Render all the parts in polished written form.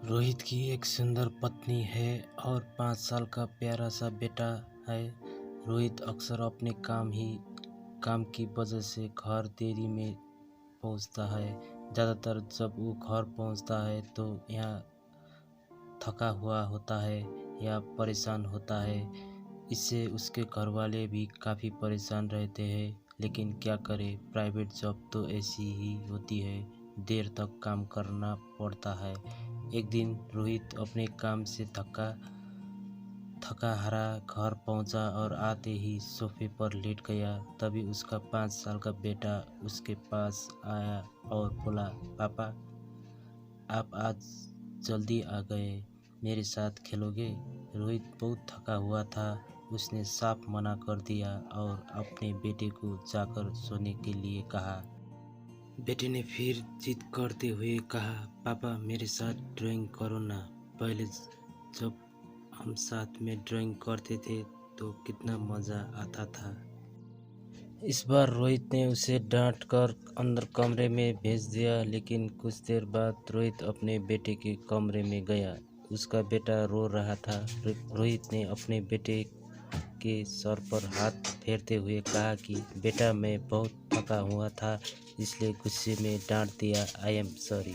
रोहित की एक सुंदर पत्नी है और 5 साल का प्यारा सा बेटा है। रोहित अक्सर अपने काम की वजह से घर देरी में पहुंचता है। ज़्यादातर जब वो घर पहुंचता है तो यहाँ थका हुआ होता है या परेशान होता है। इससे उसके घरवाले भी काफ़ी परेशान रहते हैं, लेकिन क्या करें, प्राइवेट जॉब तो ऐसी ही होती है, देर तक काम करना पड़ता है। एक दिन रोहित अपने काम से थका थका हारा घर पहुंचा और आते ही सोफे पर लेट गया। तभी उसका 5 साल का बेटा उसके पास आया और बोला, पापा, आप आज जल्दी आ गए, मेरे साथ खेलोगे? रोहित बहुत थका हुआ था। उसने साफ मना कर दिया और अपने बेटे को जाकर सोने के लिए कहा। बेटे ने फिर जिद करते हुए कहा, पापा, मेरे साथ ड्राइंग करो ना। पहले जब हम साथ में ड्राइंग करते थे तो कितना मज़ा आता था। इस बार रोहित ने उसे डांट कर अंदर कमरे में भेज दिया, लेकिन कुछ देर बाद रोहित अपने बेटे के कमरे में गया। उसका बेटा रो रहा था। रोहित ने अपने बेटे के सर पर हाथ फेरते हुए कहा कि बेटा, मैं बहुत थका हुआ था, इसलिए गुस्से में डांट दिया। I am sorry.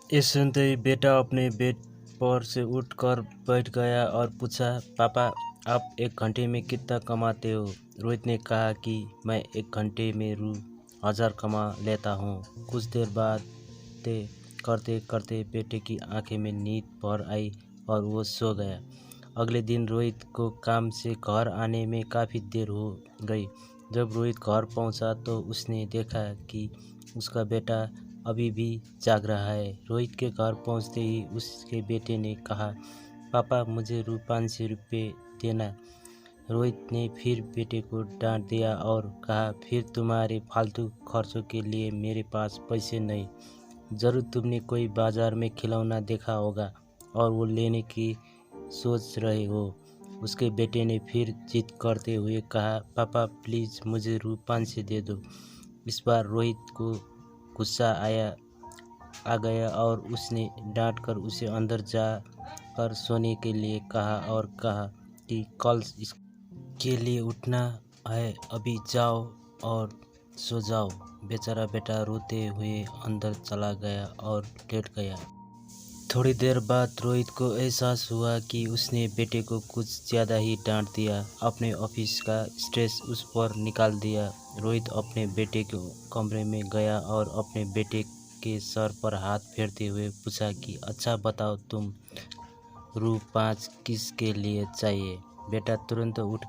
ये सुनते ही बेटा अपने बेड पर से उठकर बैठ गया और पूछा, पापा, आप 1 घंटे में कितना कमाते हो? रोहित ने कहा कि मैं 1 घंटे में ₹1000 कमा लेता हूँ। कुछ देर बातें करते करते बेटे की आंखें में नींद भर आई और वो सो गया। अगले दिन रोहित को काम से घर आने में काफ़ी देर हो गई। जब रोहित घर पहुंचा तो उसने देखा कि उसका बेटा अभी भी जाग रहा है। रोहित के घर पहुंचते ही उसके बेटे ने कहा, पापा, मुझे ₹500 देना। रोहित ने फिर बेटे को डांट दिया और कहा, फिर तुम्हारे फालतू खर्चों के लिए मेरे पास पैसे नहीं। ज़रूर तुमने कोई बाजार में खिलौना देखा होगा और वो लेने की सोच रहे हो। उसके बेटे ने फिर जिद करते हुए कहा, पापा, प्लीज़ मुझे ₹500 दे दो। इस बार रोहित को गुस्सा आ गया और उसने डांट कर उसे अंदर जा कर सोने के लिए कहा और कहा कि कल इसके लिए उठना है, अभी जाओ और सो जाओ। बेचारा बेटा रोते हुए अंदर चला गया और लेट गया। थोड़ी देर बाद रोहित को एहसास हुआ कि उसने बेटे को कुछ ज़्यादा ही डांट दिया। अपने ऑफिस का स्ट्रेस उस पर निकाल दिया। रोहित अपने बेटे के कमरे में गया और अपने बेटे के सर पर हाथ फेरते हुए पूछा कि अच्छा बताओ, तुम ₹5 किसके लिए चाहिए? बेटा तुरंत उठ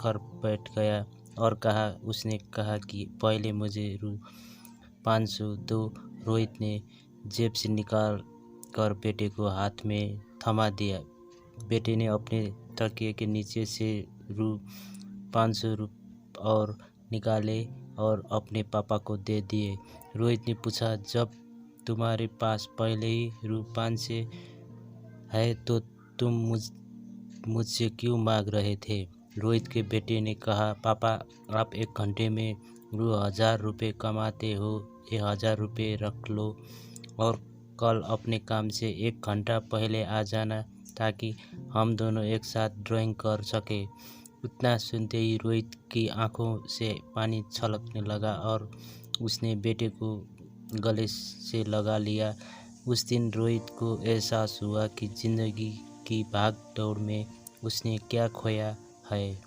कर बैठ गया और उसने कहा कि पहले मुझे ₹500 दो। रोहित ने जेब से निकाल कर बेटे को हाथ में थमा दिया। बेटे ने अपने तकिए के नीचे से ₹500 और निकाले और अपने पापा को दे दिए। रोहित ने पूछा, जब तुम्हारे पास पहले ही ₹500 है तो तुम मुझसे क्यों मांग रहे थे? रोहित के बेटे ने कहा, पापा, आप 1 घंटे में ₹1000 कमाते हो, ये ₹1000 रख लो और कल अपने काम से 1 घंटा पहले आ जाना, ताकि हम दोनों एक साथ ड्राइंग कर सके। उतना सुनते ही रोहित की आंखों से पानी छलकने लगा और उसने बेटे को गले से लगा लिया। उस दिन रोहित को एहसास हुआ कि जिंदगी की भाग दौड़ में उसने क्या खोया है।